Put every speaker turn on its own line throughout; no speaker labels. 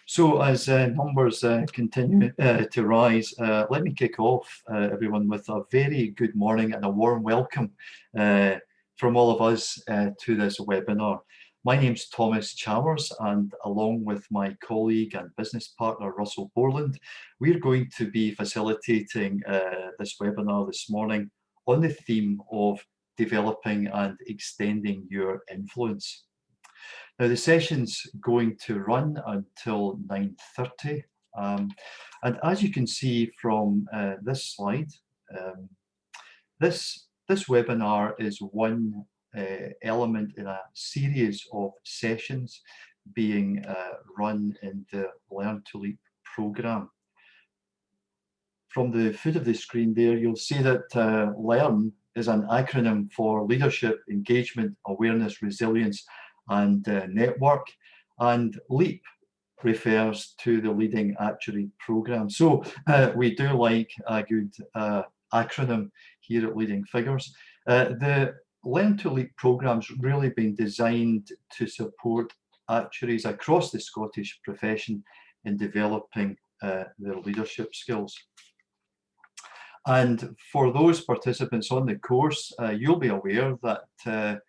So as numbers continue to rise, let me kick off, everyone, with a very good morning and a warm welcome from all of us to this webinar. My name's Thomas Chalmers, and along with my colleague and business partner, Russell Borland, we're going to be facilitating this webinar this morning on the theme of developing and extending your influence. Now, the session's going to run until 9:30, and as you can see from this slide, this webinar is one element in a series of sessions being run in the Learn to Leap programme. From the foot of the screen there, you'll see that LEARN is an acronym for Leadership, Engagement, Awareness, Resilience, and Network, and LEAP refers to the Leading Actuary programme. So we do like a good acronym here at Leading Figures. The Learn to Leap programme's really been designed to support actuaries across the Scottish profession in developing their leadership skills. And for those participants on the course, you'll be aware that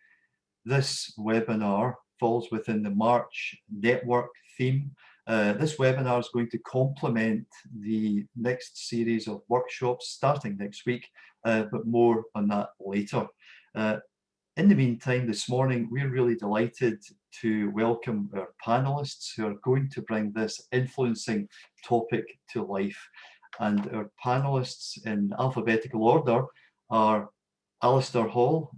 this webinar falls within the March network theme. This webinar is going to complement the next series of workshops starting next week, but more on that later. In the meantime, this morning, we're really delighted to welcome our panelists who are going to bring this influencing topic to life. And our panelists in alphabetical order are Alistair Hall.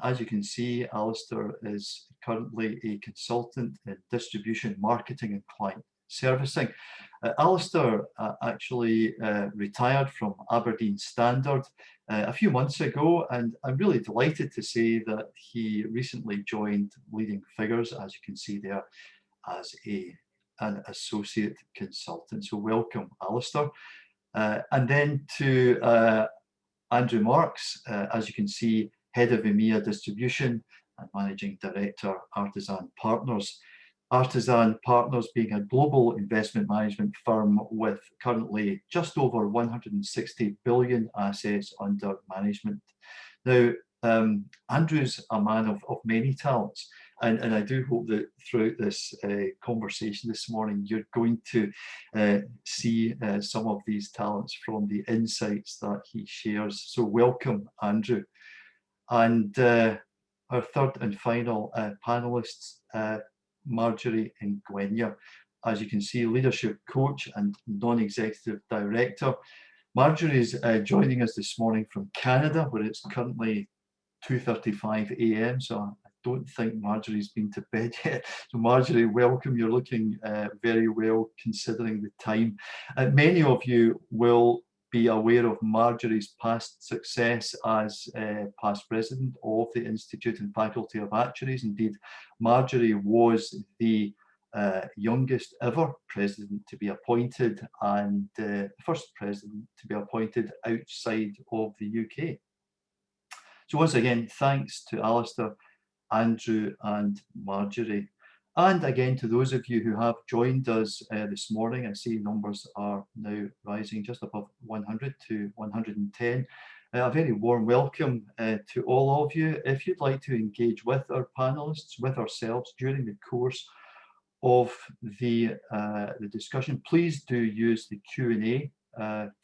As you can see, Alistair is currently a consultant in distribution, marketing, and client servicing. Alistair actually retired from Aberdeen Standard a few months ago, and I'm really delighted to say that he recently joined Leading Figures, as you can see there, as an associate consultant. So welcome, Alistair. And then to Andrew Marks, as you can see, Head of EMEA Distribution and Managing Director, Artisan Partners. Artisan Partners being a global investment management firm with currently just over 160 billion assets under management. Now, Andrew's a man of many talents, and I do hope that throughout this conversation this morning, you're going to see some of these talents from the insights that he shares. So welcome, Andrew. And our third and final panelists, Marjorie and Ngwenya. As you can see, leadership coach and non-executive director. Marjorie is joining us this morning from Canada, where it's currently 2:35 a.m. So I don't think Marjorie's been to bed yet. So Marjorie, welcome. You're looking very well considering the time. Many of you will be aware of Marjorie's past success as past president of the Institute and Faculty of Actuaries. Indeed, Marjorie was the youngest ever president to be appointed and the first president to be appointed outside of the UK. So once again, thanks to Alistair, Andrew and Marjorie. And again, to those of you who have joined us this morning, I see numbers are now rising just above 100 to 110. A very warm welcome to all of you. If you'd like to engage with our panelists, with ourselves during the course of the discussion, please do use the Q&A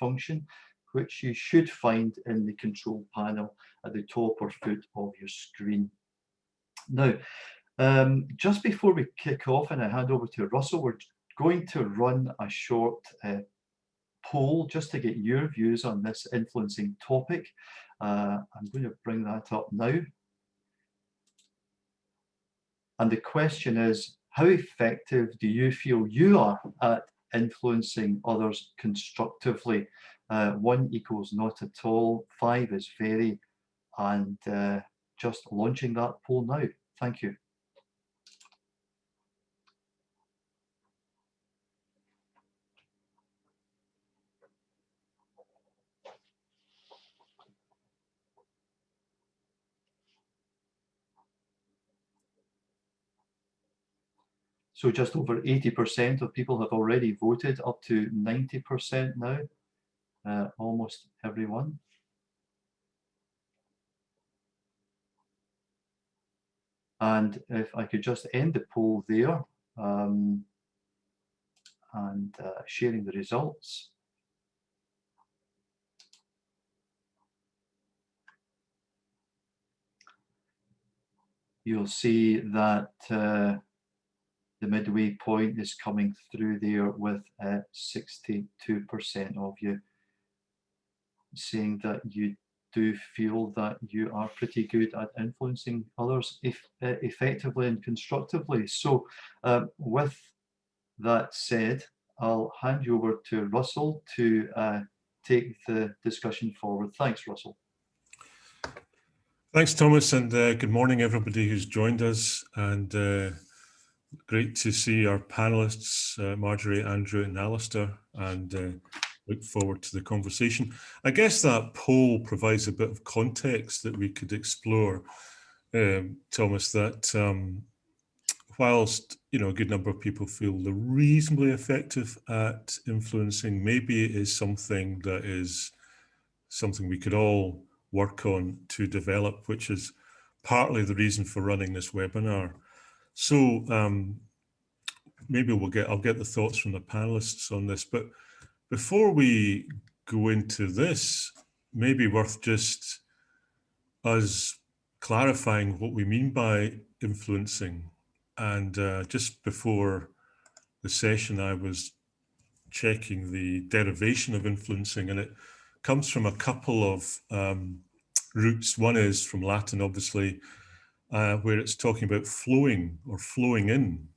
function, which you should find in the control panel at the top or foot of your screen. Now, just before we kick off and I hand over to Russell, we're going to run a short poll just to get your views on this influencing topic. I'm going to bring that up now. And the question is, how effective do you feel you are at influencing others constructively? 1 equals not at all, 5 is very, and just launching that poll now. Thank you. So just over 80% of people have already voted, up to 90% now, almost everyone. And if I could just end the poll there, and sharing the results. You'll see that the midway point is coming through there with 62% of you saying that you do feel that you are pretty good at influencing others effectively and constructively. So with that said, I'll hand you over to Russell to take the discussion forward. Thanks, Russell.
Thanks, Thomas, and good morning, everybody who's joined us. And great to see our panelists, Marjorie, Andrew, and Alistair, and look forward to the conversation. I guess that poll provides a bit of context that we could explore, Thomas, that whilst a good number of people feel they're reasonably effective at influencing, maybe it is something we could all work on to develop, which is partly the reason for running this webinar. So maybe I'll get the thoughts from the panelists on this, but before we go into this, maybe worth just us clarifying what we mean by influencing. And just before the session, I was checking the derivation of influencing, and it comes from a couple of roots. One is from Latin, obviously, where it's talking about flowing or flowing in.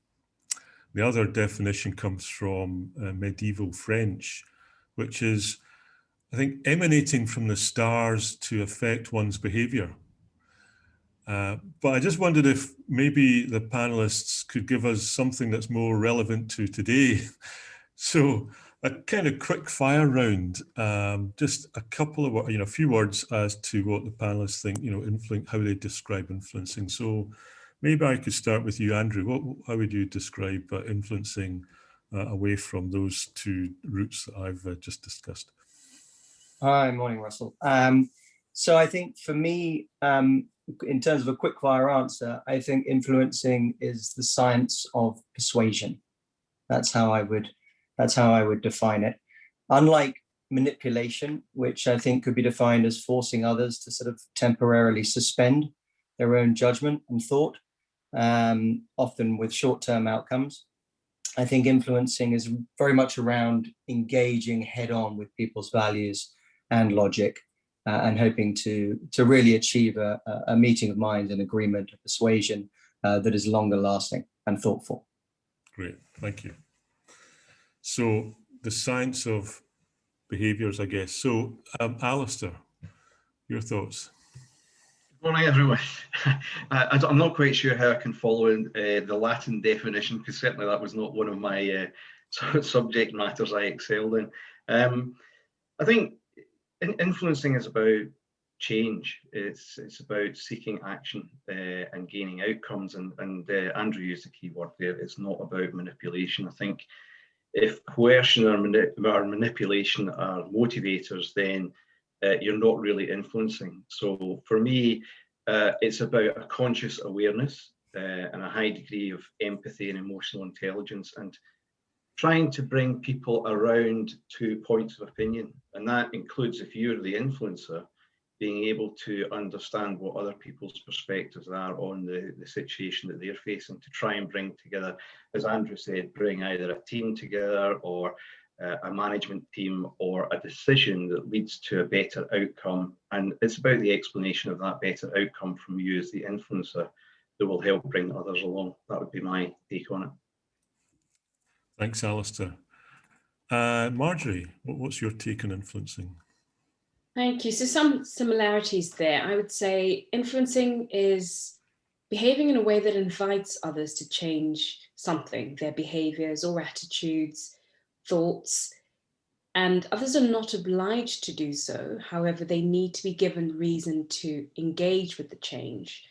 The other definition comes from medieval French, which is, I think, emanating from the stars to affect one's behavior. But I just wondered if maybe the panelists could give us something that's more relevant to today. So a kind of quick fire round, just a couple of, a few words as to what the panelists think, how they describe influencing. So maybe I could start with you, Andrew. How would you describe influencing away from those two routes that I've just discussed?
Hi, morning, Russell. So I think for me, in terms of a quick fire answer, I think influencing is the science of persuasion. That's how I would define it. Unlike manipulation, which I think could be defined as forcing others to sort of temporarily suspend their own judgment and thought, often with short-term outcomes, I think influencing is very much around engaging head-on with people's values and logic, and hoping to really achieve a meeting of minds and agreement, a persuasion that is longer lasting and thoughtful.
Great, thank you. So the science of behaviours, I guess. So Alistair, your thoughts?
Good morning, everyone. I'm not quite sure how I can follow in the Latin definition, because certainly that was not one of my subject matters I excelled in. I think influencing is about change. It's about seeking action and gaining outcomes. And Andrew used a key word there. It's not about manipulation. I think if coercion or manipulation are motivators, then you're not really influencing. So for me, it's about a conscious awareness and a high degree of empathy and emotional intelligence, and trying to bring people around to points of opinion. And that includes, if you're the influencer, being able to understand what other people's perspectives are on the situation that they're facing, to try and bring together, as Andrew said, bring either a team together or a management team or a decision that leads to a better outcome. And it's about the explanation of that better outcome from you as the influencer that will help bring others along. That would be my take on it.
Thanks, Alistair. Marjorie, what's your take on influencing?
Thank you. So some similarities there. I would say influencing is behaving in a way that invites others to change something, their behaviors or attitudes, thoughts, and others are not obliged to do so. However, they need to be given reason to engage with the change.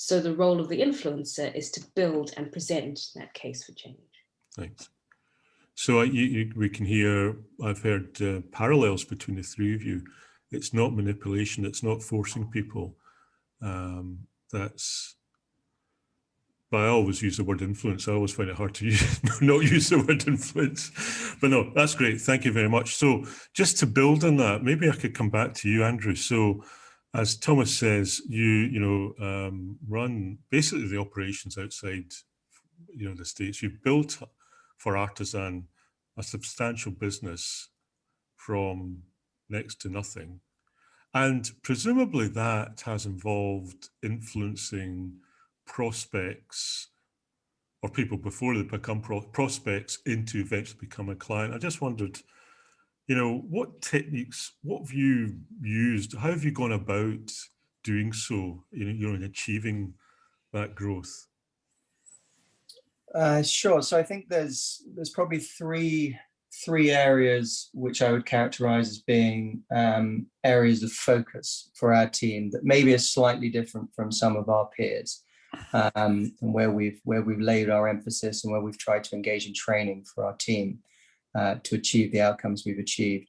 So the role of the influencer is to build and present that case for change.
Thanks. So we can hear, I've heard parallels between the three of you. It's not manipulation, it's not forcing people. But I always use the word influence. I always find it hard to not use the word influence. But no, that's great. Thank you very much. So just to build on that, maybe I could come back to you, Andrew. So as Thomas says, you run basically the operations outside, the States. You've built for Artisan a substantial business from next to nothing. And presumably that has involved influencing prospects or people before they become prospects into eventually become a client. I just wondered, what techniques, what have you used? How have you gone about doing so, in achieving that growth?
Sure. So I think there's probably three areas which I would characterize as being areas of focus for our team that maybe are slightly different from some of our peers, and where we've laid our emphasis and where we've tried to engage in training for our team to achieve the outcomes we've achieved.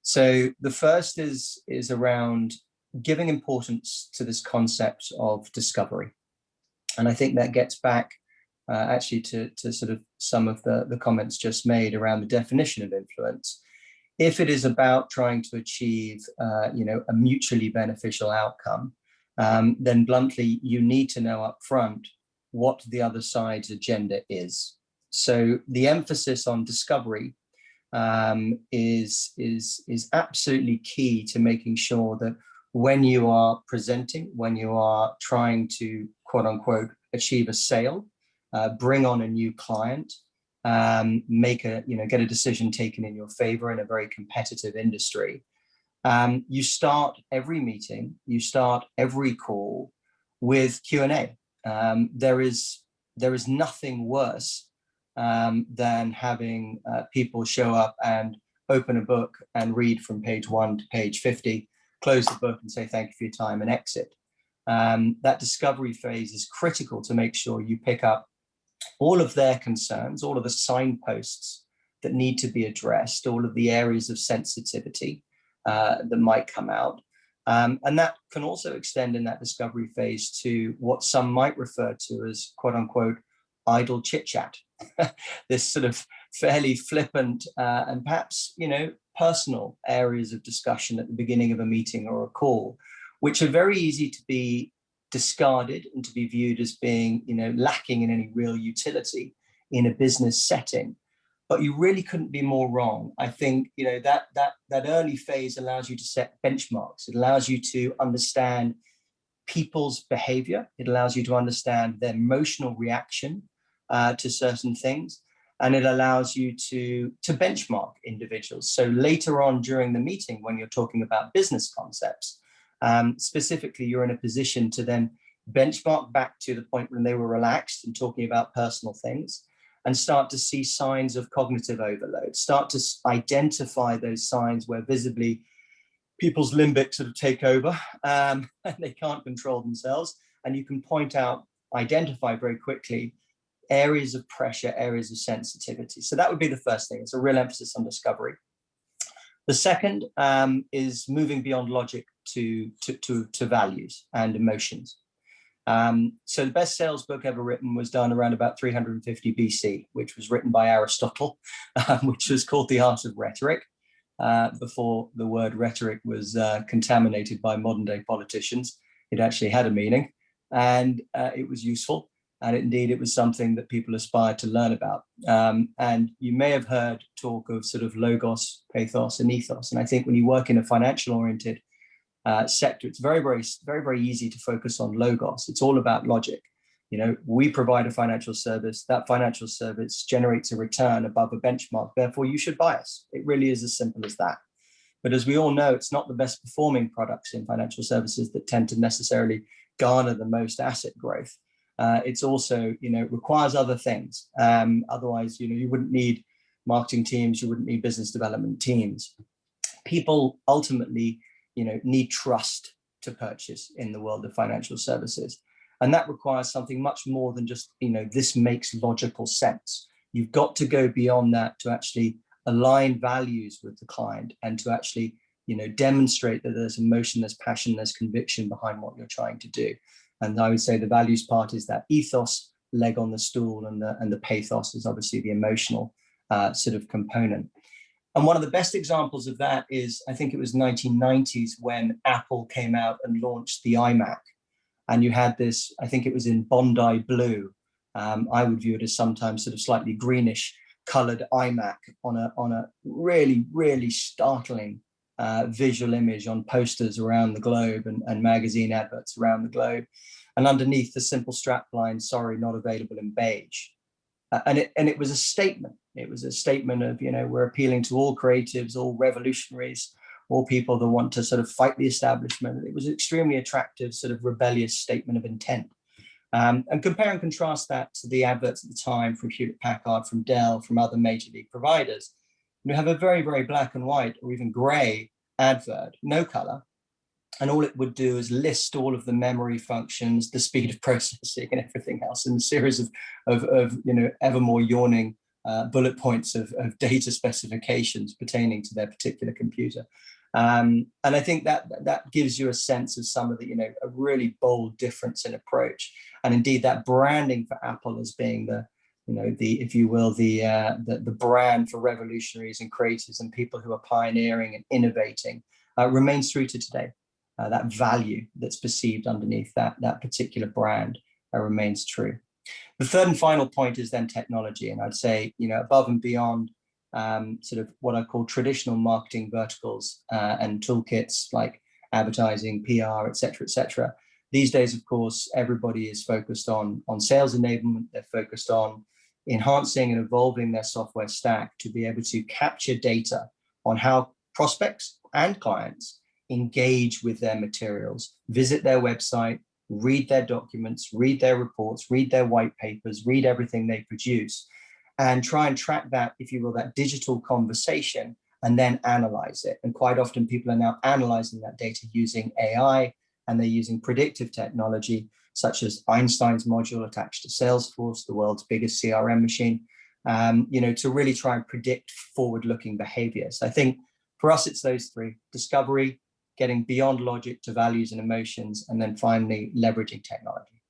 So the first is around giving importance to this concept of discovery. And I think that gets back actually to sort of some of the comments just made around the definition of influence. If it is about trying to achieve, a mutually beneficial outcome, then bluntly, you need to know up front what the other side's agenda is. So the emphasis on discovery is absolutely key to making sure that when you are presenting, when you are trying to, quote unquote, achieve a sale, bring on a new client, get a decision taken in your favor in a very competitive industry. You start every meeting, you start every call with Q&A. There is nothing worse than having people show up and open a book and read from page 1 to page 50, close the book and say thank you for your time and exit. That discovery phase is critical to make sure you pick up all of their concerns, all of the signposts that need to be addressed, all of the areas of sensitivity that might come out. And that can also extend in that discovery phase to what some might refer to as, quote unquote, idle chit chat. This sort of fairly flippant and perhaps, personal areas of discussion at the beginning of a meeting or a call, which are very easy to be discarded and to be viewed as being, lacking in any real utility in a business setting. But you really couldn't be more wrong. I think, that early phase allows you to set benchmarks. It allows you to understand people's behavior. It allows you to understand their emotional reaction to certain things. And it allows you to benchmark individuals. So later on during the meeting, when you're talking about business concepts, specifically, you're in a position to then benchmark back to the point when they were relaxed and talking about personal things, and start to see signs of cognitive overload, start to identify those signs where visibly people's limbic sort of take over and they can't control themselves. And you can identify very quickly areas of pressure, areas of sensitivity. So that would be the first thing. It's a real emphasis on discovery. The second is moving beyond logic to values and emotions. So the best sales book ever written was done around about 350 BC, which was written by Aristotle, which was called The Art of Rhetoric, before the word rhetoric was contaminated by modern day politicians. It actually had a meaning and it was useful. And indeed, it was something that people aspired to learn about. And you may have heard talk of sort of logos, pathos, and ethos. And I think when you work in a financial-oriented sector, it's very, very, very, very easy to focus on logos. It's all about logic. We provide a financial service. That financial service generates a return above a benchmark. Therefore, you should buy us. It really is as simple as that. But as we all know, it's not the best performing products in financial services that tend to necessarily garner the most asset growth. It's also, requires other things. Otherwise, you wouldn't need marketing teams, you wouldn't need business development teams. People ultimately, need trust to purchase in the world of financial services. And that requires something much more than just, this makes logical sense. You've got to go beyond that to actually align values with the client and to actually, demonstrate that there's emotion, there's passion, there's conviction behind what you're trying to do. And I would say the values part is that ethos leg on the stool, and the pathos is obviously the emotional sort of component. And one of the best examples of that is, I think it was 1990s when Apple came out and launched the iMac. And you had this, I think it was in Bondi blue. I would view it as sometimes sort of slightly greenish colored iMac on a really, really startling visual image on posters around the globe and magazine adverts around the globe. And underneath the simple strapline, sorry, not available in beige. And it was a statement. It was a statement of, we're appealing to all creatives, all revolutionaries, all people that want to sort of fight the establishment. It was an extremely attractive sort of rebellious statement of intent. And compare and contrast that to the adverts at the time from Hewlett-Packard, from Dell, from other major league providers. You have a very, very black and white or even gray advert, no color. And all it would do is list all of the memory functions, the speed of processing and everything else in a series of ever more yawning bullet points of data specifications pertaining to their particular computer. And I think that gives you a sense of some of the, a really bold difference in approach. And indeed that branding for Apple as being the if you will, the brand for revolutionaries and creators and people who are pioneering and innovating remains true to today. That value that's perceived underneath that particular brand remains true. The third and final point is then technology. And I'd say, above and beyond sort of what I call traditional marketing verticals and toolkits like advertising, PR, et cetera. These days, of course, everybody is focused on sales enablement. They're focused on enhancing and evolving their software stack to be able to capture data on how prospects and clients engage with their materials, visit their website, read their documents, read their reports, read their white papers, read everything they produce, and try and track that, if you will, that digital conversation, and then analyze it. And quite often people are now analyzing that data using AI, and they're using predictive technology, such as Einstein's module attached to Salesforce, the world's biggest CRM machine, to really try and predict forward-looking behaviors. I think for us, it's those three: discovery, getting beyond logic to values and emotions, and then finally leveraging technology.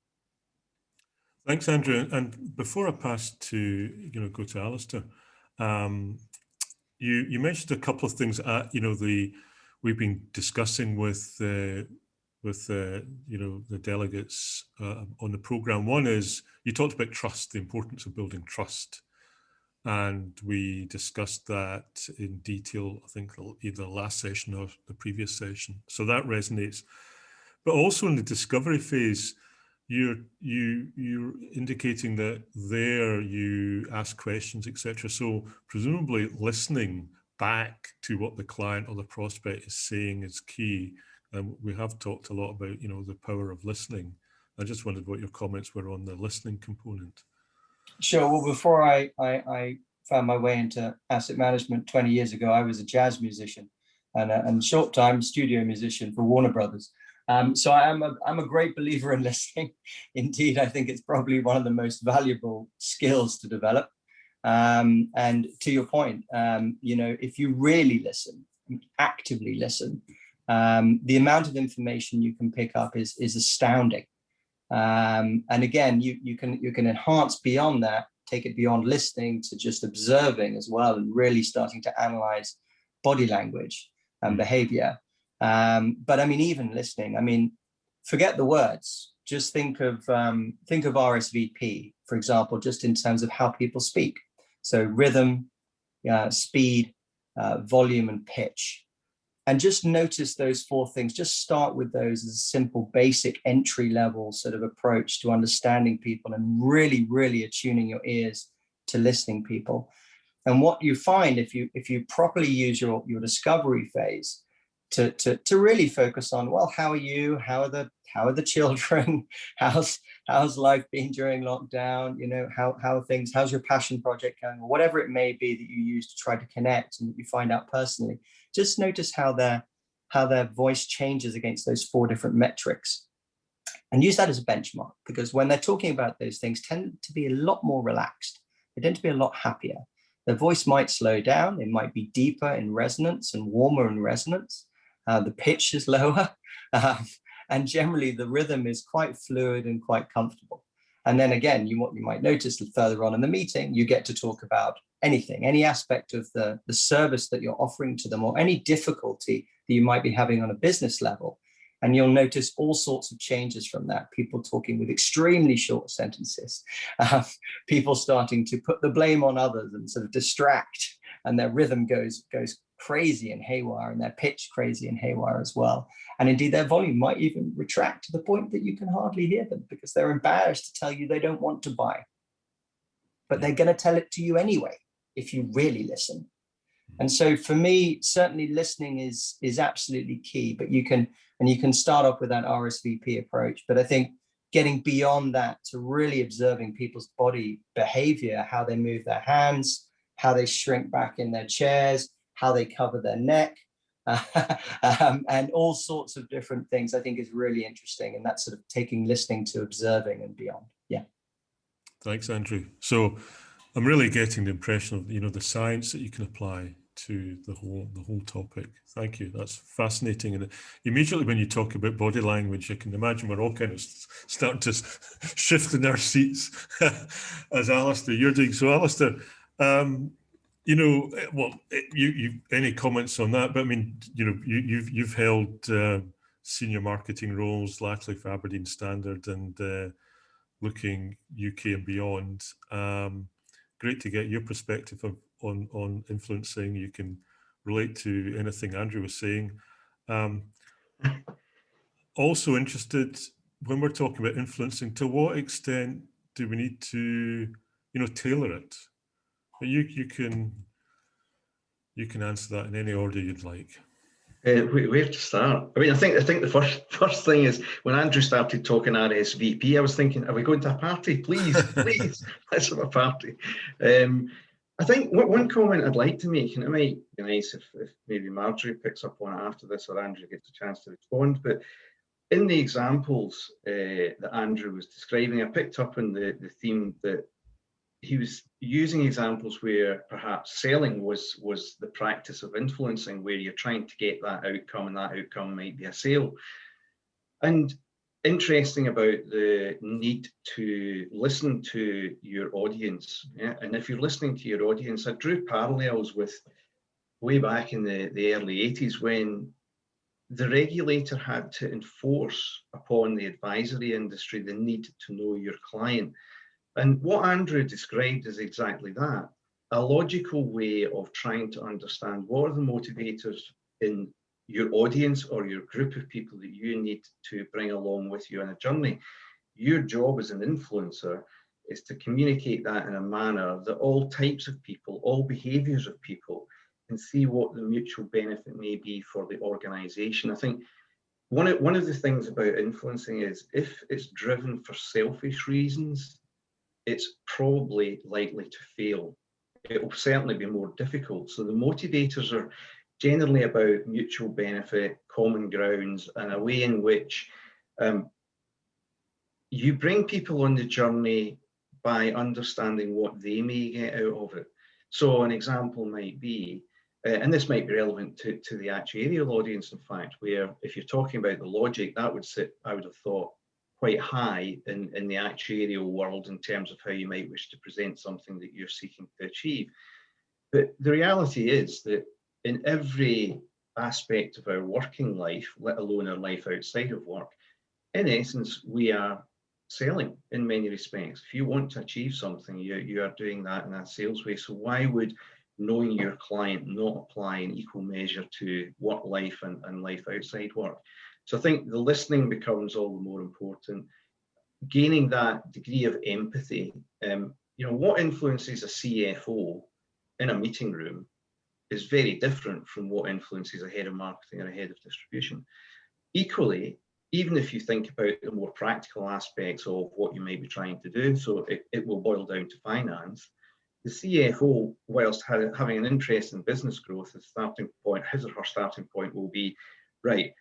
Thanks, Andrew. And before I pass to go to Alistair, you mentioned a couple of things. We've been discussing with the delegates on the program. One is you talked about trust, the importance of building trust. And we discussed that in detail, I think either the last session or the previous session. So that resonates. But also in the discovery phase, you're indicating that there you ask questions, etc. So presumably listening back to what the client or the prospect is saying is key. And we have talked a lot about, the power of listening. I just wondered what your comments were on the listening component.
Sure. Well, before I found my way into asset management 20 years ago, I was a jazz musician and short time studio musician for Warner Brothers. So I'm a great believer in listening. Indeed, I think it's probably one of the most valuable skills to develop. And to your point, if you really listen, actively listen, the amount of information you can pick up is astounding. And again, you can enhance beyond that, take it beyond listening to just observing as well, and really starting to analyze body language and behavior. But I mean, even listening, forget the words. Just think of RSVP, for example, just in terms of how people speak. So rhythm, speed, volume, and pitch. And just notice those four things. Just start with those as a simple, basic entry level sort of approach to understanding people and really, really attuning your ears to listening people. And what you find if you properly use your discovery phase to really focus on, well, how are you? How are the children? How's life been during lockdown? How are things? How's your passion project going? Or whatever it may be that you use to try to connect and that you find out personally. Just notice how their voice changes against those four different metrics. And use that as a benchmark, because when they're talking about those things, tend to be a lot more relaxed. They tend to be a lot happier. Their voice might slow down. It might be deeper in resonance and warmer in resonance. The pitch is lower. And generally, the rhythm is quite fluid and quite comfortable. And then again, what you might notice further on in the meeting, you get to talk about anything, any aspect of the service that you're offering to them, or any difficulty that you might be having on a business level. And you'll notice all sorts of changes from that. People talking with extremely short sentences, people starting to put the blame on others and sort of distract, and their rhythm goes crazy and haywire, and their pitch crazy and haywire as well. And indeed, their volume might even retract to the point that you can hardly hear them, because they're embarrassed to tell you they don't want to buy. But they're going to tell it to you anyway, if you really listen. And so for me, certainly listening is absolutely key, but you can start off with that RSVP approach. But I think getting beyond that to really observing people's body behavior, how they move their hands, how they shrink back in their chairs, how they cover their neck, and all sorts of different things, I think is really interesting. And that's sort of taking listening to observing and beyond. Yeah.
Thanks, Andrew. So I'm really getting the impression of, the science that you can apply to the whole topic. Thank you. That's fascinating. And immediately when you talk about body language, I can imagine we're all kind of starting to shift in our seats as Alistair, you're doing. So Alistair, any comments on that? But I mean, you've held senior marketing roles, latterly for Aberdeen Standard and looking UK and beyond. Great to get your perspective on influencing. You can relate to anything Andrew was saying. Also interested, when we're talking about influencing, to what extent do we need to, tailor it? You can answer that in any order you'd like.
Where to start? I mean, I think the first thing is when Andrew started talking RSVP, I was thinking, are we going to a party? Please, please, let's have a party. I think one comment I'd like to make, and it might be nice if maybe Marjorie picks up on it after this, or Andrew gets a chance to respond, but in the examples that Andrew was describing, I picked up on the theme that he was using examples where perhaps selling was the practice of influencing, where you're trying to get that outcome, and that outcome might be a sale. And interesting about the need to listen to your audience. Yeah? And if you're listening to your audience, I drew parallels with way back in the early 80s when the regulator had to enforce upon the advisory industry the need to know your client. And what Andrew described is exactly that, a logical way of trying to understand what are the motivators in your audience or your group of people that you need to bring along with you on a journey. Your job as an influencer is to communicate that in a manner that all types of people, all behaviors of people can see what the mutual benefit may be for the organization. I think one of the things about influencing is if it's driven for selfish reasons, it's probably likely to fail. It will certainly be more difficult. So the motivators are generally about mutual benefit, common grounds, and a way in which you bring people on the journey by understanding what they may get out of it. So an example might be, and this might be relevant to the actuarial audience, in fact, where if you're talking about the logic, that would sit, I would have thought, quite high in the actuarial world in terms of how you might wish to present something that you're seeking to achieve. But the reality is that in every aspect of our working life, let alone our life outside of work, in essence, we are selling in many respects. If you want to achieve something, you are doing that in a sales way. So why would knowing your client not apply in equal measure to work life and life outside work? So I think the listening becomes all the more important. Gaining that degree of empathy. What influences a CFO in a meeting room is very different from what influences a head of marketing or a head of distribution. Equally, even if you think about the more practical aspects of what you might be trying to do, so it will boil down to finance, the CFO, whilst having an interest in business growth, his or her starting point will be, right,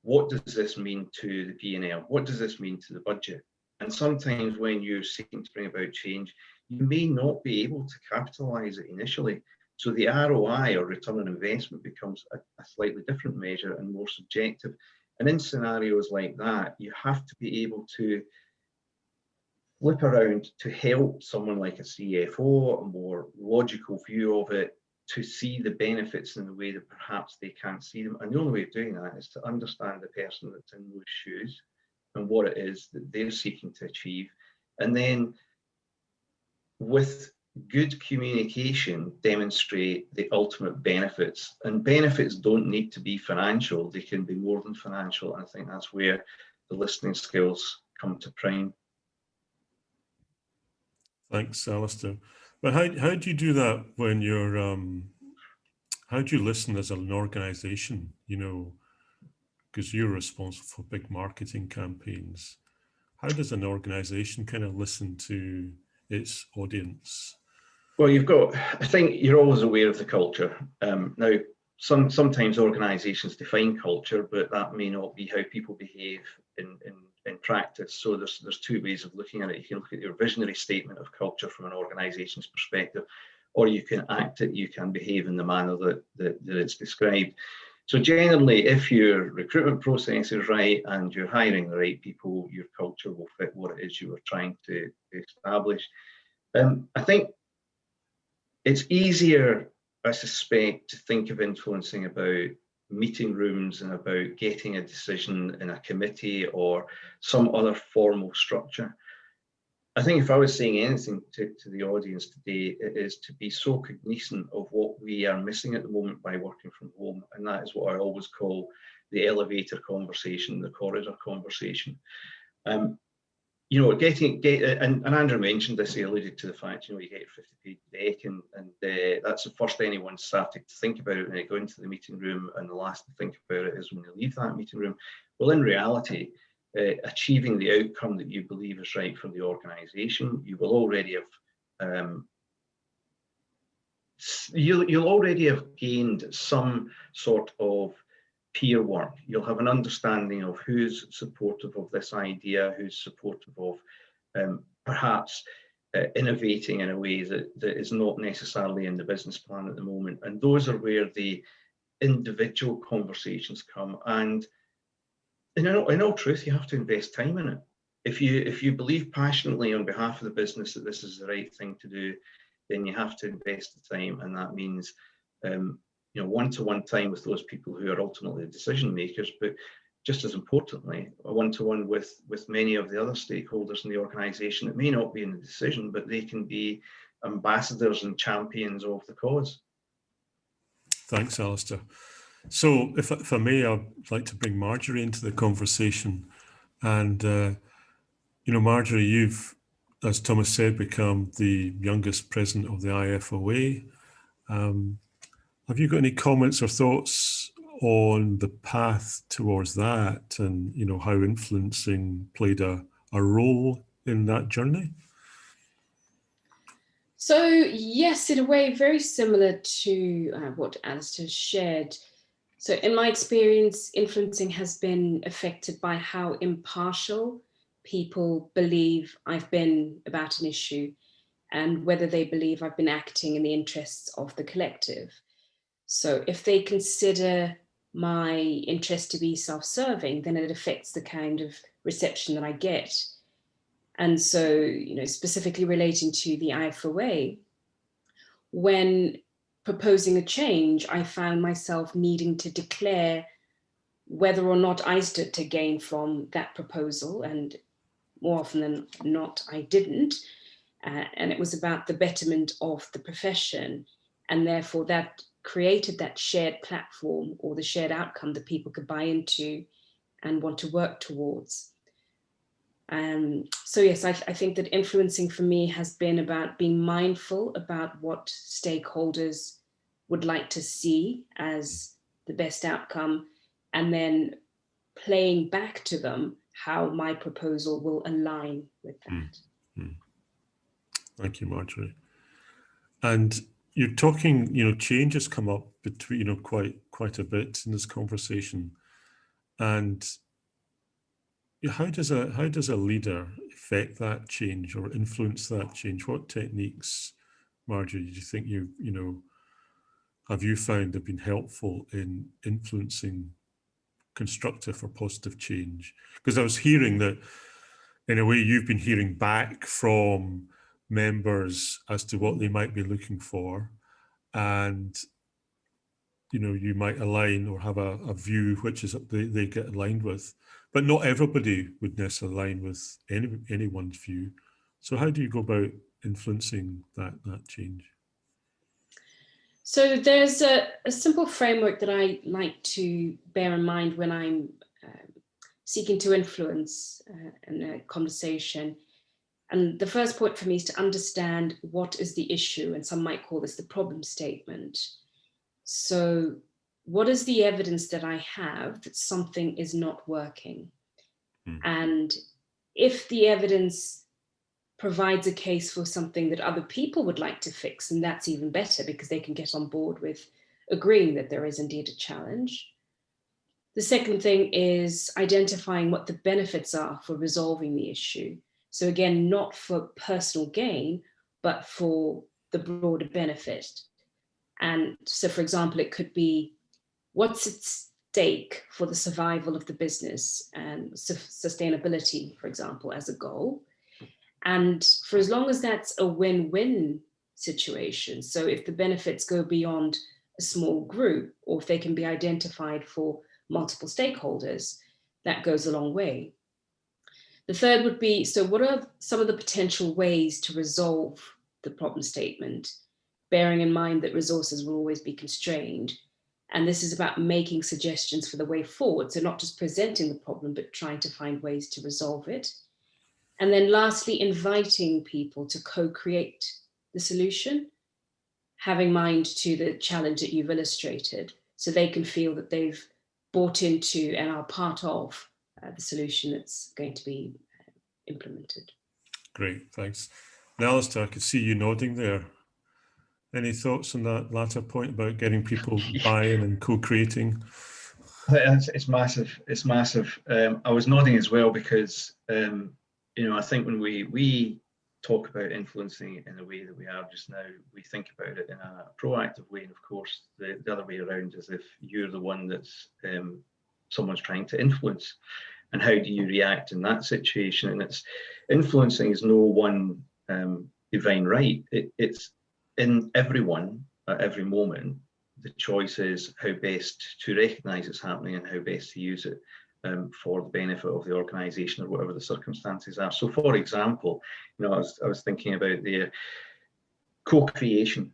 what does this mean to the P&L? What does this mean to the budget? And sometimes when you're seeking to bring about change, you may not be able to capitalise it initially. So the ROI, or return on investment, becomes a slightly different measure and more subjective. And in scenarios like that, you have to be able to flip around to help someone like a CFO, a more logical view of it, to see the benefits in the way that perhaps they can't see them. And the only way of doing that is to understand the person that's in those shoes and what it is that they're seeking to achieve. And then with good communication, demonstrate the ultimate benefits. And benefits don't need to be financial, they can be more than financial. And I think that's where the listening skills come to prime.
Thanks, Alistair. But how do you do that when you're, how do you listen as an organisation, you know, because you're responsible for big marketing campaigns. How does an organisation kind of listen to its audience?
Well, I think you're always aware of the culture. Now, sometimes organisations define culture, but that may not be how people behave in practice. So there's two ways of looking at it. You can look at your visionary statement of culture from an organisation's perspective, or you can act it, you can behave in the manner that it's described. So generally, if your recruitment process is right and you're hiring the right people, your culture will fit what it is you were trying to establish. I think it's easier, I suspect, to think of influencing about meeting rooms and about getting a decision in a committee or some other formal structure. I think if I was saying anything to the audience today, it is to be so cognizant of what we are missing at the moment by working from home. And that is what I always call the elevator conversation, the corridor conversation. You know, and Andrew mentioned this, he alluded to the fact, you know, you get your 50-page deck and that's the first anyone started to think about it when they go into the meeting room, and the last to think about it is when they leave that meeting room. Well, in reality, achieving the outcome that you believe is right for the organisation, you will already have you'll already have gained some sort of peer work. You'll have an understanding of who's supportive of this idea, who's supportive of perhaps innovating in a way that is not necessarily in the business plan at the moment. And those are where the individual conversations come. And in all truth, you have to invest time in it. If you believe passionately on behalf of the business that this is the right thing to do, then you have to invest the time, and that means you know, one-to-one time with those people who are ultimately the decision makers, but just as importantly, a one-to-one with many of the other stakeholders in the organisation that may not be in the decision, but they can be ambassadors and champions of the cause.
Thanks, Alistair. So if I may, I'd like to bring Marjorie into the conversation. And, you know, Marjorie, you've, as Thomas said, become the youngest president of the IFoA. Have you got any comments or thoughts on the path towards that, and, you know, how influencing played a role in that journey?
So yes, in a way, very similar to what Alistair shared. So in my experience, influencing has been affected by how impartial people believe I've been about an issue, and whether they believe I've been acting in the interests of the collective. So if they consider my interest to be self-serving, then it affects the kind of reception that I get. And so, you know, specifically relating to the IFoA, when proposing a change, I found myself needing to declare whether or not I stood to gain from that proposal, and more often than not, I didn't. And it was about the betterment of the profession, and therefore that created that shared platform or the shared outcome that people could buy into and want to work towards. So yes, I think that influencing for me has been about being mindful about what stakeholders would like to see as the best outcome, and then playing back to them how my proposal will align with that.
Thank you, Marjorie. And you're talking, you know, change has come up between, you know, quite a bit in this conversation. And how does a leader affect that change or influence that change? What techniques, Marjorie, do you think have you found have been helpful in influencing constructive or positive change? Because I was hearing that, in a way, you've been hearing back from members as to what they might be looking for, and you might align or have a view which is they get aligned with, but not everybody would necessarily align with anyone's view. So how do you go about influencing that change?
So there's a simple framework that I like to bear in mind when I'm seeking to influence in a conversation. And the first point for me is to understand what is the issue, and some might call this the problem statement. So what is the evidence that I have that something is not working? And if the evidence provides a case for something that other people would like to fix, and that's even better because they can get on board with agreeing that there is indeed a challenge. The second thing is identifying what the benefits are for resolving the issue. So again, not for personal gain, but for the broader benefit. And so, for example, it could be what's at stake for the survival of the business and sustainability, for example, as a goal. And for as long as that's a win-win situation, so if the benefits go beyond a small group, or if they can be identified for multiple stakeholders, that goes a long way. The third would be, so what are some of the potential ways to resolve the problem statement, bearing in mind that resources will always be constrained. And this is about making suggestions for the way forward. So not just presenting the problem, but trying to find ways to resolve it. And then lastly, inviting people to co-create the solution, having mind to the challenge that you've illustrated, so they can feel that they've bought into and are part of the solution that's going to be implemented.
Great, thanks. Now, Alistair, I could see you nodding there. Any thoughts on that latter point about getting people buy-in and co-creating?
It's massive. It's massive. I was nodding as well because I think when we talk about influencing in the way that we are just now, we think about it in a proactive way, and of course the other way around is if you're the one that's someone's trying to influence, and how do you react in that situation? And it's influencing is no one divine right. It's in everyone at every moment. The choice is how best to recognise it's happening and how best to use it for the benefit of the organisation or whatever the circumstances are. So, for example, I was thinking about the co-creation.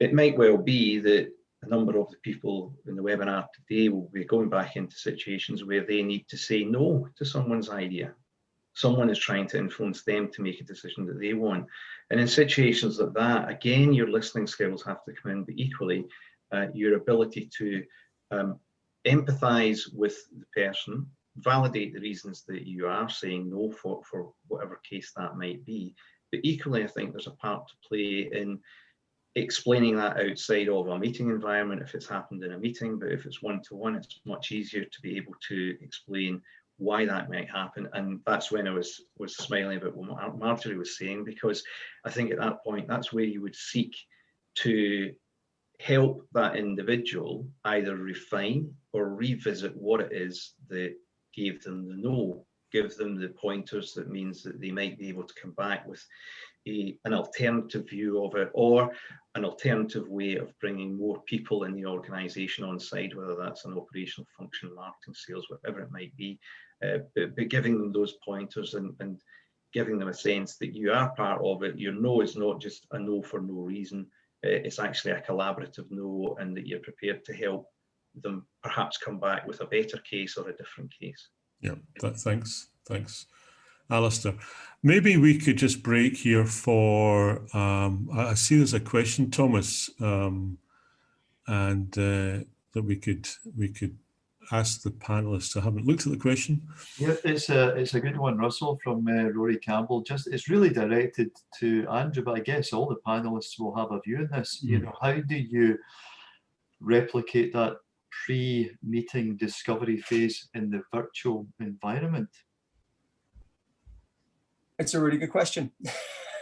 It might well be that a number of the people in the webinar today will be going back into situations where they need to say no to someone's idea. Someone is trying to influence them to make a decision that they want. And in situations like that, again, your listening skills have to come in, but equally, your ability to empathise with the person, validate the reasons that you are saying no for whatever case that might be. But equally, I think there's a part to play in explaining that outside of a meeting environment if it's happened in a meeting, but if it's one-to-one, it's much easier to be able to explain why that might happen. And that's when I was smiling about what Marjorie was saying, because I think at that point, that's where you would seek to help that individual either refine or revisit what it is that gave them the no, give them the pointers that means that they might be able to come back with an alternative view of it, or an alternative way of bringing more people in the organisation on side, whether that's an operational function, marketing, sales, whatever it might be, but giving them those pointers and giving them a sense that you are part of it. Your no is not just a no for no reason. It's actually a collaborative no, and that you're prepared to help them perhaps come back with a better case or a different case.
Yeah, thanks. Alistair, maybe we could just break here for, I see there's a question, Thomas, and that we could ask the panelists. I haven't looked at the question.
Yeah, it's a good one, Russell, from Rory Campbell. It's really directed to Andrew, but I guess all the panelists will have a view in this. How do you replicate that pre-meeting discovery phase in the virtual environment?
It's a really good question.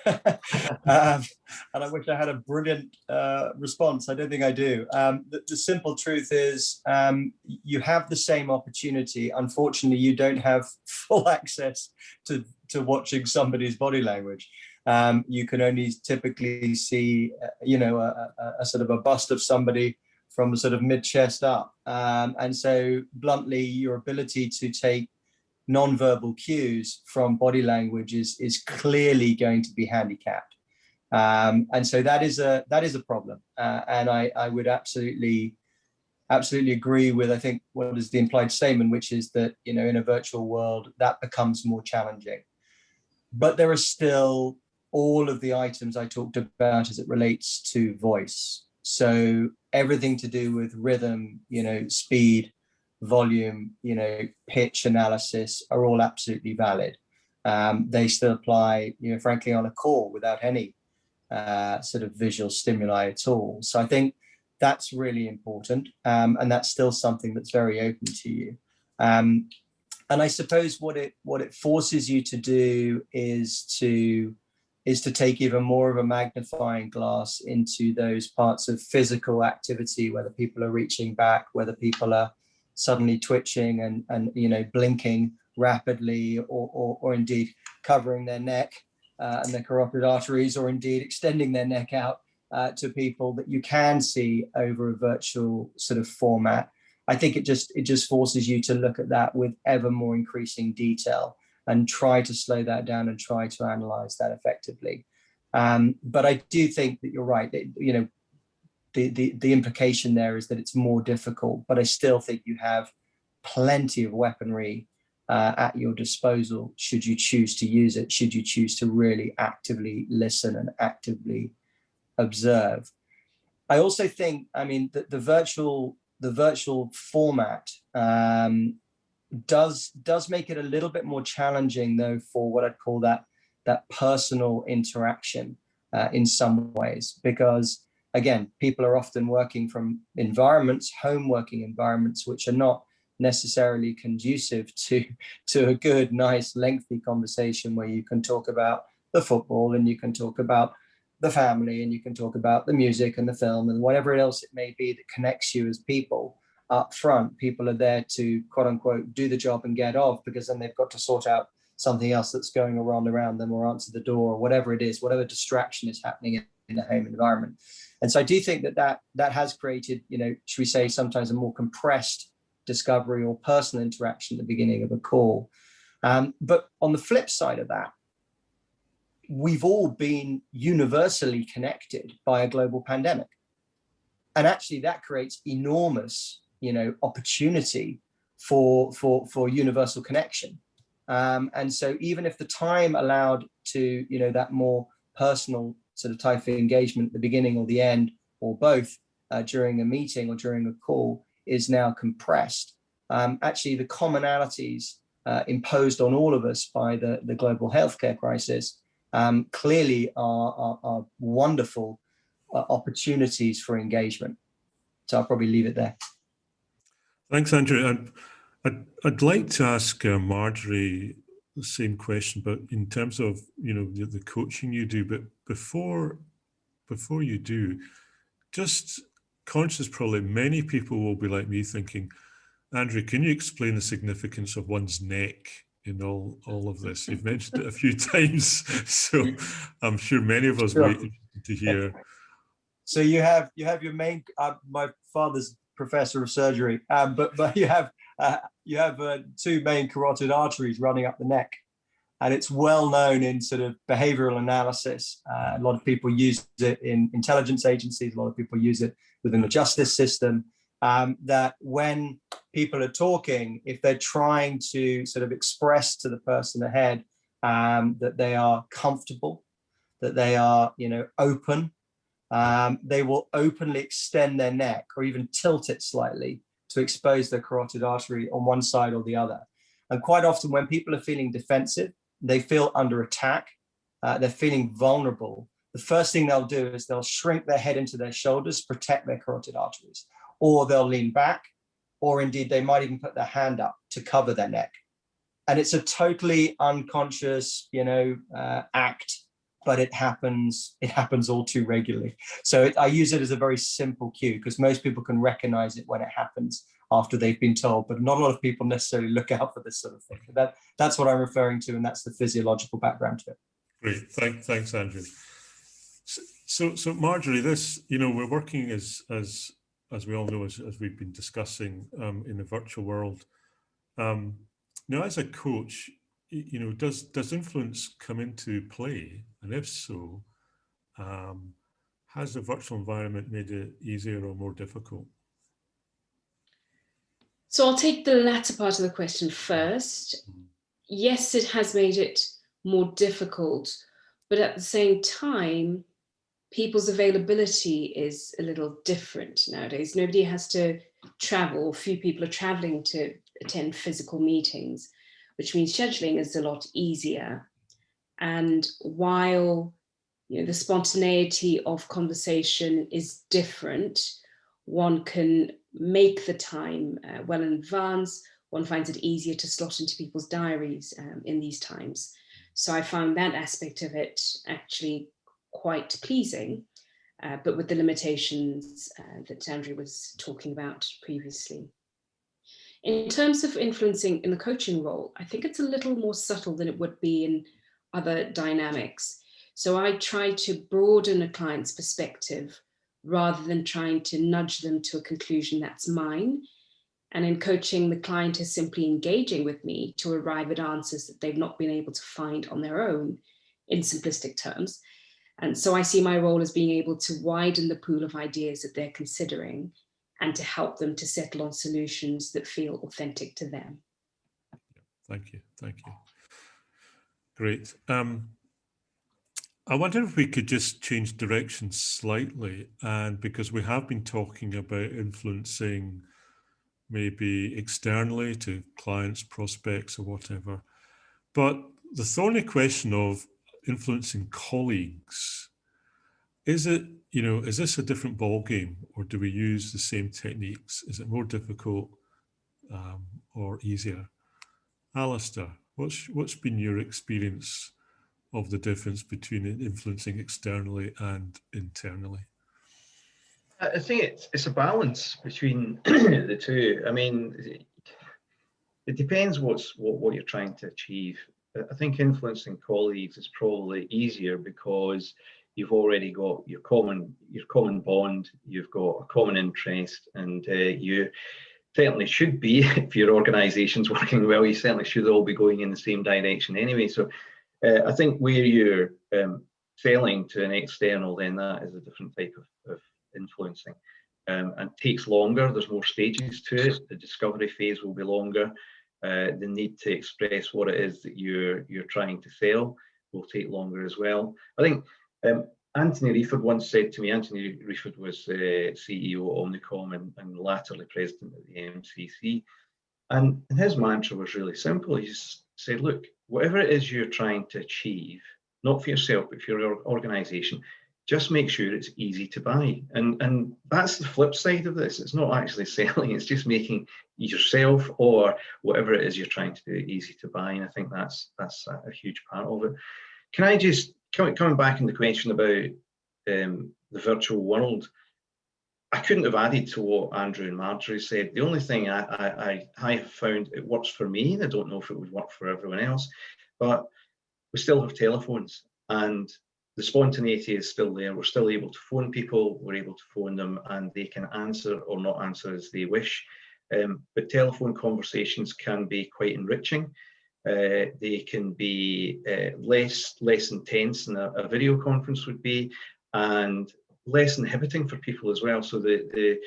And I wish I had a brilliant response. I don't think I do. The simple truth is you have the same opportunity. Unfortunately, you don't have full access to watching somebody's body language. You can only typically see, a sort of a bust of somebody from sort of mid-chest up. And so bluntly, your ability to take non-verbal cues from body language is clearly going to be handicapped. And so that is a problem. And I would absolutely agree with, I think, what is the implied statement, which is that, in a virtual world, that becomes more challenging. But there are still all of the items I talked about as it relates to voice. So everything to do with rhythm, speed, volume, pitch analysis are all absolutely valid. They still apply, frankly, on a call without any sort of visual stimuli at all. So I think that's really important, and that's still something that's very open to you. And I suppose what it forces you to do is to take even more of a magnifying glass into those parts of physical activity, whether people are reaching back, whether people are suddenly twitching and blinking rapidly, or indeed covering their neck and their carotid arteries, or indeed extending their neck out to people that you can see over a virtual sort of format. I think it just forces you to look at that with ever more increasing detail and try to slow that down and try to analyze that effectively. But I do think that you're right. The implication there is that it's more difficult, but I still think you have plenty of weaponry at your disposal should you choose to use it, should you choose to really actively listen and actively observe. I also think, that the virtual format does make it a little bit more challenging, though, for what I'd call that personal interaction in some ways, because again, people are often working from home working environments, which are not necessarily conducive to a good, nice, lengthy conversation where you can talk about the football and you can talk about the family and you can talk about the music and the film and whatever else it may be that connects you as people up front. People are there to, quote unquote, do the job and get off, because then they've got to sort out something else that's going around them, or answer the door, or whatever it is, whatever distraction is happening in the home environment. And so I do think that has created, should we say, sometimes a more compressed discovery or personal interaction at the beginning of a call. But on the flip side of that, we've all been universally connected by a global pandemic. And actually that creates enormous, opportunity for universal connection. And so even if the time allowed to, that more personal sort of type of engagement at the beginning or the end, or both during a meeting or during a call, is now compressed, actually the commonalities imposed on all of us by the global healthcare crisis clearly are wonderful opportunities for engagement. So I'll probably leave it there.
Thanks, Andrew. I'd like to ask Marjorie the same question, but in terms of the coaching you do. But before you do, just conscious, probably many people will be like me thinking, Andrew, can you explain the significance of one's neck in all of this? You've mentioned it a few times, so I'm sure many of us waiting to hear.
So you have your main. My father's professor of surgery, but you have two main carotid arteries running up the neck, and it's well known in sort of behavioral analysis. A lot of people use it in intelligence agencies. A lot of people use it within the justice system. That when people are talking, if they're trying to sort of express to the person ahead that they are comfortable, that they are open, they will openly extend their neck or even tilt it slightly to expose their carotid artery on one side or the other. And quite often when people are feeling defensive, they feel under attack, they're feeling vulnerable, the first thing they'll do is they'll shrink their head into their shoulders, protect their carotid arteries, or they'll lean back, or indeed they might even put their hand up to cover their neck. And it's a totally unconscious, act, but it happens all too regularly. So I use it as a very simple cue, because most people can recognize it when it happens after they've been told, but not a lot of people necessarily look out for this sort of thing. That's what I'm referring to, and that's the physiological background to it.
Great, thanks, Andrew. So Marjorie, this, we're working as we all know, as we've been discussing in the virtual world. Now, as a coach, does influence come into play? And if so, has the virtual environment made it easier or more difficult?
So I'll take the latter part of the question first. Yes, it has made it more difficult, but at the same time, people's availability is a little different nowadays. Nobody has to travel. Few people are traveling to attend physical meetings, which means scheduling is a lot easier. And while the spontaneity of conversation is different, one can make the time well in advance. One finds it easier to slot into people's diaries in these times. So I found that aspect of it actually quite pleasing, but with the limitations that Andrew was talking about previously. In terms of influencing in the coaching role, I think it's a little more subtle than it would be in other dynamics. So I try to broaden a client's perspective rather than trying to nudge them to a conclusion that's mine. And in coaching, the client is simply engaging with me to arrive at answers that they've not been able to find on their own in simplistic terms. And so I see my role as being able to widen the pool of ideas that they're considering and to help them to settle on solutions that feel authentic to them.
Thank you. Great. I wonder if we could just change direction slightly, and because we have been talking about influencing maybe externally to clients, prospects, or whatever, but the thorny question of influencing colleagues, is this a different ball game, or do we use the same techniques? Is it more difficult or easier? Alistair, what's been your experience of the difference between influencing externally and internally?
I think it's a balance between the two. I mean, it depends what you're trying to achieve. I think influencing colleagues is probably easier because you've already got your common bond, you've got a common interest, and you certainly should be, if your organisation's working well, you certainly should all be going in the same direction anyway. So I think where you're selling to an external, then that is a different type of influencing, and takes longer. There's more stages to it. The discovery phase will be longer. The need to express what it is that you're trying to sell will take longer as well. I think Anthony Reiford once said to me, Anthony Reiford was CEO of Omnicom and latterly president of the MCC, and his mantra was really simple. He just said, look, whatever it is you're trying to achieve, not for yourself, but for your organisation, just make sure it's easy to buy. And that's the flip side of this. It's not actually selling, it's just making yourself or whatever it is you're trying to do easy to buy. And I think that's a huge part of it. Can I just, coming back on the question about the virtual world, I couldn't have added to what Andrew and Marjorie said. The only thing I have found it works for me, and I don't know if it would work for everyone else, but we still have telephones and the spontaneity is still there. We're still able to phone people, we're able to phone them and they can answer or not answer as they wish. But telephone conversations can be quite enriching. They can be less intense than a video conference would be, and less inhibiting for people as well. So the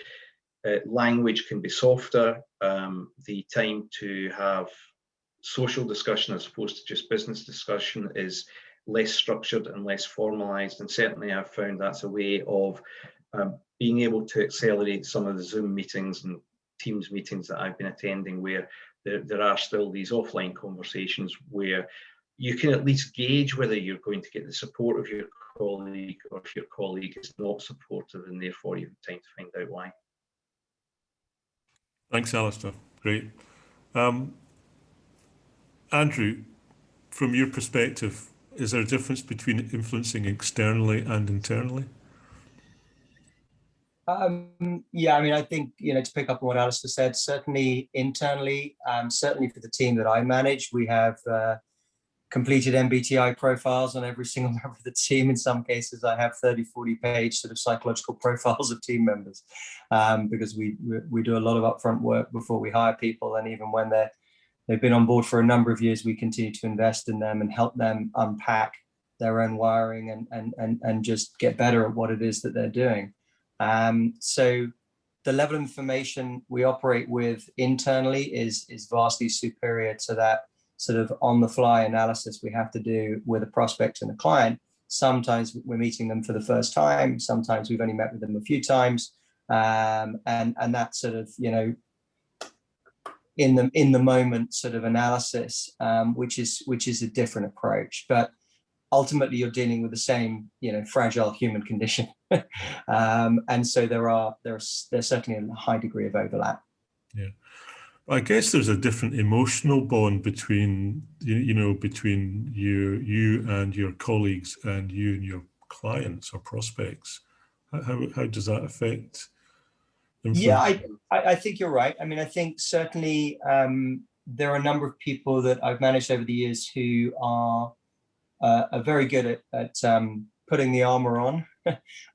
language can be softer. The time to have social discussion as opposed to just business discussion is less structured and less formalized. And certainly I've found that's a way of being able to accelerate some of the Zoom meetings and Teams meetings that I've been attending, where there are still these offline conversations where you can at least gauge whether you're going to get the support of your colleague or if your colleague is not supportive, and therefore you have time to find out why.
Thanks, Alistair. Great. Andrew, from your perspective, is there a difference between influencing externally and internally?
Yeah, I mean, I think, to pick up on what Alistair said, certainly internally, certainly for the team that I manage, we have completed MBTI profiles on every single member of the team. In some cases, I have 30, 40-page sort of psychological profiles of team members, because we do a lot of upfront work before we hire people. And even when they've been on board for a number of years, we continue to invest in them and help them unpack their own wiring and just get better at what it is that they're doing. So the level of information we operate with internally is vastly superior to that sort of on-the-fly analysis we have to do with a prospect and a client. Sometimes we're meeting them for the first time. Sometimes we've only met with them a few times, and that sort of, in the moment sort of analysis, which is a different approach. But ultimately, you're dealing with the same, fragile human condition, and so there's certainly a high degree of overlap.
Yeah. I guess there's a different emotional bond between, between you and your colleagues and you and your clients or prospects. How does that affect influence?
Yeah, I think you're right. I mean, I think certainly there are a number of people that I've managed over the years who are very good at putting the armor on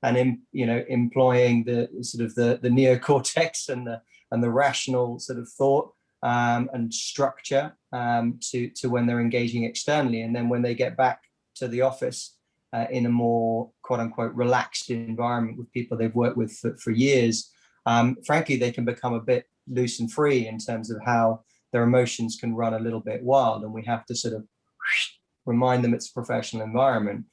and employing the sort of the neocortex and the rational sort of thought and structure to when they're engaging externally. And then when they get back to the office in a more quote unquote relaxed environment with people they've worked with for years, frankly, they can become a bit loose and free in terms of how their emotions can run a little bit wild. And we have to sort of remind them it's a professional environment.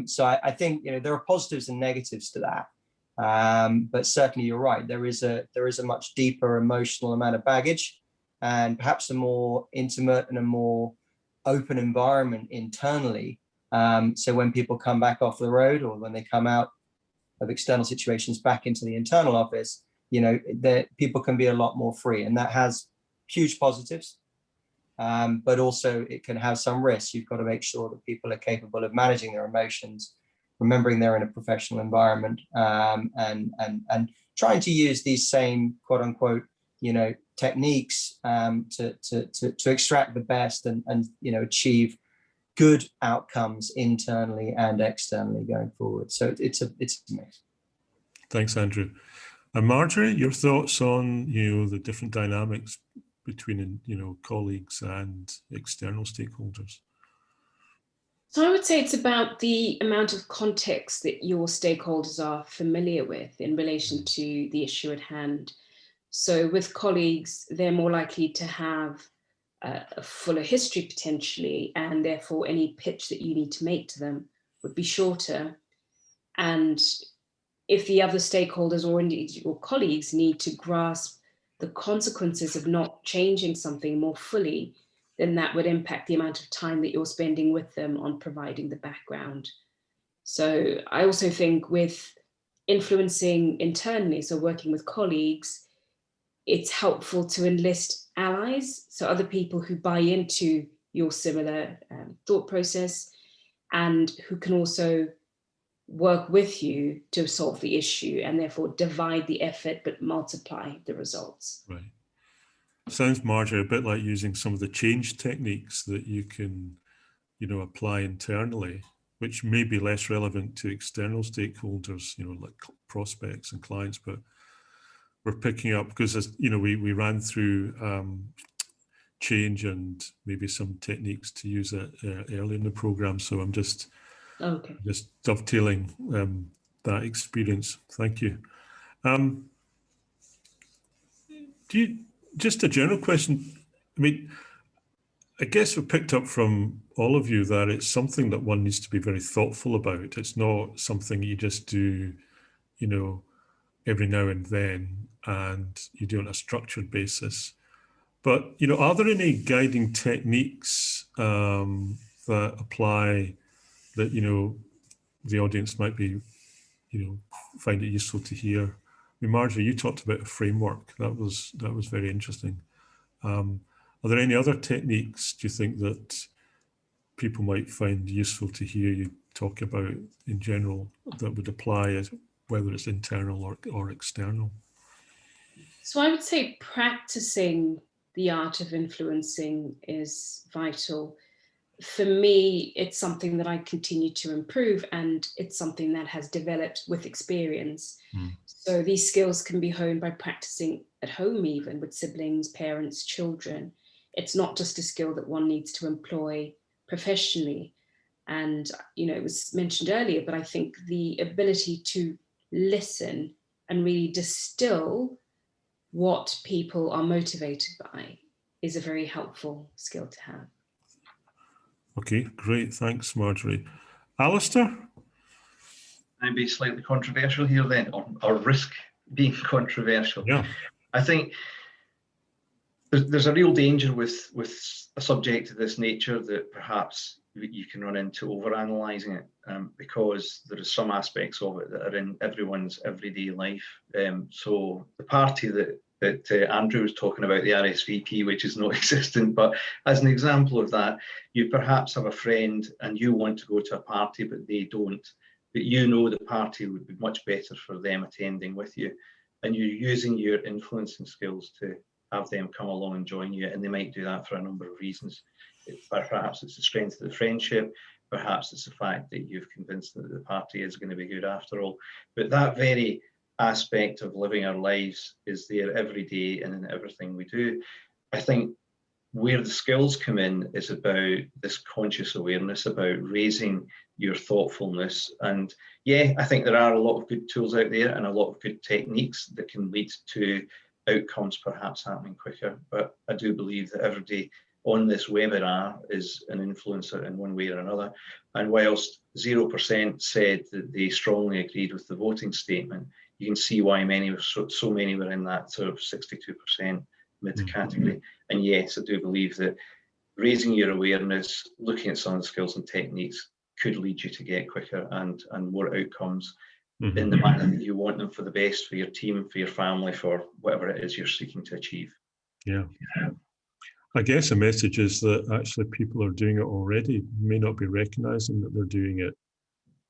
So I think there are positives and negatives to that. But certainly you're right. There is a much deeper emotional amount of baggage, and perhaps a more intimate and a more open environment internally. So when people come back off the road, or when they come out of external situations back into the internal office, people can be a lot more free, and that has huge positives. But also it can have some risks. You've got to make sure that people are capable of managing their emotions, remembering they're in a professional environment, and trying to use these same quote unquote, techniques to extract the best and achieve good outcomes internally and externally going forward. So it's a mix.
Thanks, Andrew. And Marjorie, your thoughts on the different dynamics between colleagues and external stakeholders?
So I would say it's about the amount of context that your stakeholders are familiar with in relation to the issue at hand. So with colleagues, they're more likely to have a fuller history potentially, and therefore any pitch that you need to make to them would be shorter. And if the other stakeholders or indeed your colleagues need to grasp the consequences of not changing something more fully, then that would impact the amount of time that you're spending with them on providing the background. So I also think with influencing internally, so working with colleagues, it's helpful to enlist allies, so other people who buy into your similar thought process and who can also work with you to solve the issue, and therefore divide the effort but multiply the results.
Right. Sounds, Marjorie, a bit like using some of the change techniques that you can, apply internally, which may be less relevant to external stakeholders, like prospects and clients, but we're picking up because, as we ran through change and maybe some techniques to use it early in the program. So I'm just dovetailing that experience. Thank you. Just a general question. I mean, I guess we picked up from all of you that it's something that one needs to be very thoughtful about. It's not something you just do, every now and then, and you do it on a structured basis. But, are there any guiding techniques that apply that, the audience might be, find it useful to hear? I Marjorie, you talked about a framework. That was very interesting. Are there any other techniques, do you think, that people might find useful to hear you talk about in general that would apply, as whether it's internal or external?
So I would say practicing the art of influencing is vital. For me, it's something that I continue to improve, and it's something that has developed with experience. So these skills can be honed by practicing at home, even with siblings, parents, children. It's not just a skill that one needs to employ professionally. And, it was mentioned earlier, but I think the ability to listen and really distill what people are motivated by is a very helpful skill to have.
Okay, great. Thanks, Marjorie. Alistair?
I'd be slightly controversial here then, or risk being controversial.
Yeah.
I think there's a real danger with a subject of this nature that perhaps you can run into overanalyzing it, because there are some aspects of it that are in everyone's everyday life. So the party that Andrew was talking about, the RSVP, which is not existent, but as an example of that, you perhaps have a friend and you want to go to a party, but they don't. But the party would be much better for them attending with you, and you're using your influencing skills to have them come along and join you, and they might do that for a number of reasons. Perhaps it's the strength of the friendship, perhaps it's the fact that you've convinced them that the party is going to be good after all. But that very aspect of living our lives is there every day and in everything we do. I think where the skills come in is about this conscious awareness, about raising your thoughtfulness. And yeah, I think there are a lot of good tools out there and a lot of good techniques that can lead to outcomes perhaps happening quicker. But I do believe that everybody on this webinar is an influencer in one way or another. And whilst 0% said that they strongly agreed with the voting statement, you can see why so many were in that sort of 62% mid category. And yes, I do believe that raising your awareness, looking at some of the skills and techniques could lead you to get quicker and more outcomes in the manner that you want them, for the best for your team, for your family, for whatever it is you're seeking to achieve.
Yeah. I guess the message is that actually people are doing it already, may not be recognizing that they're doing it.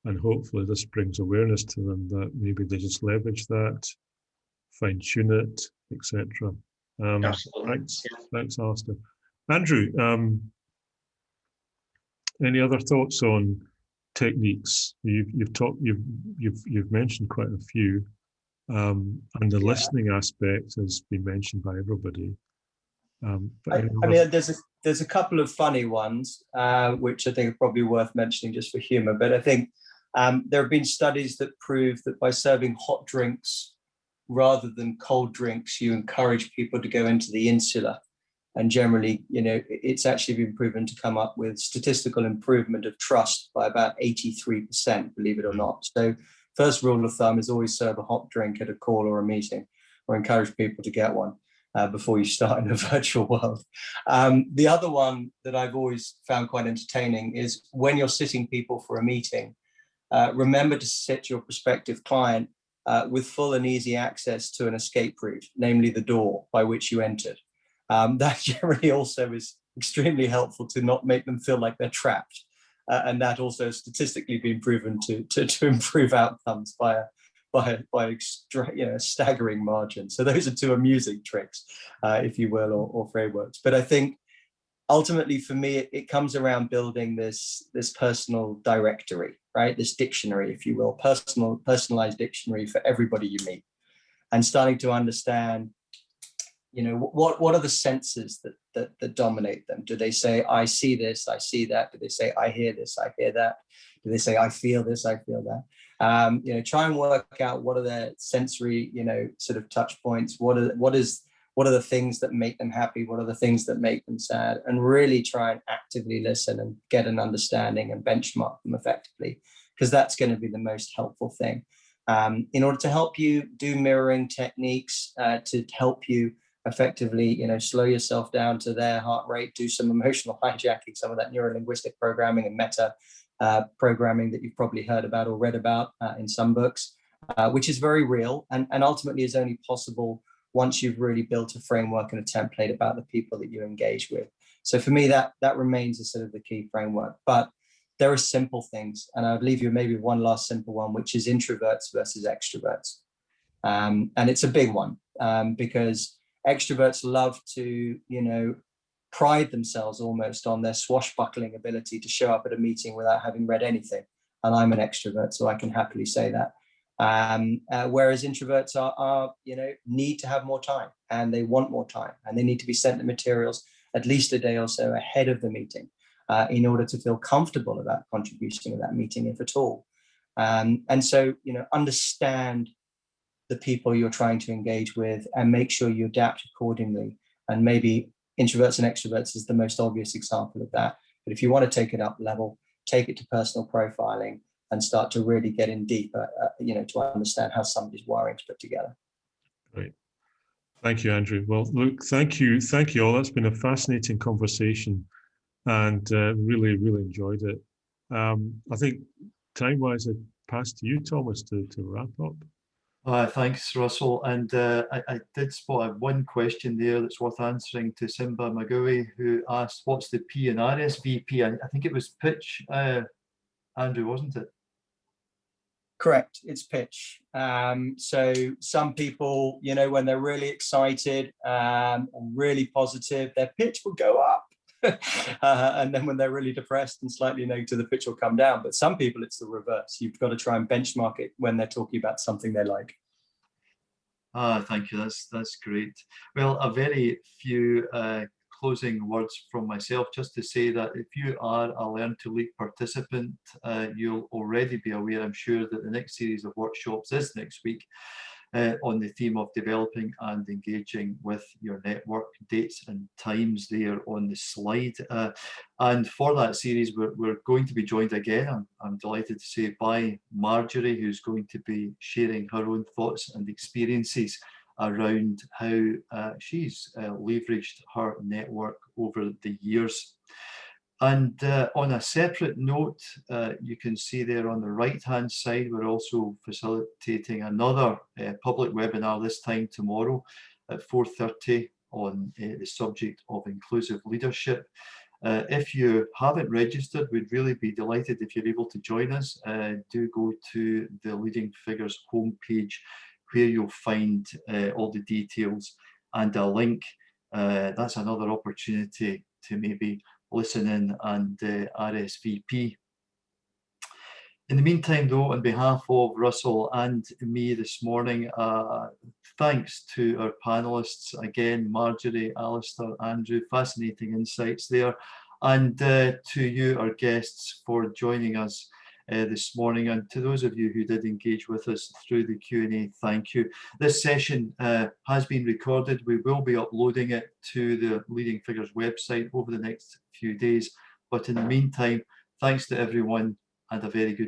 And hopefully this brings awareness to them that maybe they just leverage that, fine tune it, etc.
Absolutely.
Thanks, Alistair. Andrew, any other thoughts on techniques? You've mentioned quite a few, and the listening aspect has been mentioned by everybody.
There's a couple of funny ones, which I think are probably worth mentioning just for humor. But I think there have been studies that prove that by serving hot drinks rather than cold drinks, you encourage people to go into the insula. And generally, it's actually been proven to come up with statistical improvement of trust by about 83%, believe it or not. So first rule of thumb is always serve a hot drink at a call or a meeting, or encourage people to get one before you start in a virtual world. The other one that I've always found quite entertaining is when you're sitting people for a meeting, remember to sit your prospective client with full and easy access to an escape route, namely the door by which you entered. That generally also is extremely helpful to not make them feel like they're trapped. And that also has statistically been proven to improve outcomes by a staggering margin. So those are two amusing tricks, if you will, or frameworks. But I think ultimately for me, it comes around building this personal directory, right? This dictionary, if you will, personalized dictionary for everybody you meet, and starting to understand, what are the senses that dominate them? Do they say, I see this, I see that? Do they say, I hear this, I hear that? Do they say, I feel this, I feel that? Try and work out what are their sensory, sort of touch points. What are the things that make them happy? What are the things that make them sad? And really try and actively listen and get an understanding and benchmark them effectively, because that's going to be the most helpful thing. In order to help you do mirroring techniques, to help you effectively, slow yourself down to their heart rate, do some emotional hijacking, some of that neuro-linguistic programming and meta programming that you've probably heard about or read about in some books. which is very real and ultimately is only possible once you've really built a framework and a template about the people that you engage with. So for me, that remains a sort of the key framework. But there are simple things, and I'd leave you maybe one last simple one, which is introverts versus extroverts. And it's a big one because extroverts love to, pride themselves almost on their swashbuckling ability to show up at a meeting without having read anything. And I'm an extrovert, so I can happily say that. Whereas introverts are need to have more time, and they want more time, and they need to be sent the materials at least a day or so ahead of the meeting in order to feel comfortable about contributing to that meeting, if at all. And so, understand the people you're trying to engage with and make sure you adapt accordingly. And maybe introverts and extroverts is the most obvious example of that. But if you want to take it up level, take it to personal profiling and start to really get in deeper, to understand how somebody's wiring is put together. Great.
Thank you, Andrew. Well, look, thank you all. That's been a fascinating conversation and really, really enjoyed it. I think time-wise, I pass to you, Thomas, to wrap up.
Thanks, Russell. And I did spot one question there that's worth answering to Simba Magui, who asked, what's the P in RSVP? I think it was pitch, Andrew, wasn't it?
Correct, it's pitch. So some people, when they're really excited, really positive, their pitch will go up. And then when they're really depressed and slightly negative, the pitch will come down. But some people, it's the reverse. You've got to try and benchmark it when they're talking about something they like.
Thank you. That's great. Well, a very few closing words from myself, just to say that if you are a Learn to Lead participant, you'll already be aware, I'm sure, that the next series of workshops is next week. On the theme of developing and engaging with your network. Dates and times there on the slide. And for that series, we're going to be joined again, I'm delighted to say, by Marjorie, who's going to be sharing her own thoughts and experiences around how she's leveraged her network over the years. And on a separate note, you can see there on the right-hand side, we're also facilitating another public webinar, this time tomorrow at 4:30 on the subject of inclusive leadership. If you haven't registered, we'd really be delighted if you're able to join us. Do go to the Leading Figures homepage, where you'll find all the details and a link. That's another opportunity to maybe listen in and RSVP. In the meantime, though, on behalf of Russell and me this morning, thanks to our panelists again, Marjorie, Alistair, Andrew, fascinating insights there, and to you, our guests, for joining us this morning, and to those of you who did engage with us through the Q&A, thank you. This session has been recorded. We will be uploading it to the Leading Figures website over the next few days, but in the meantime, thanks to everyone and a very good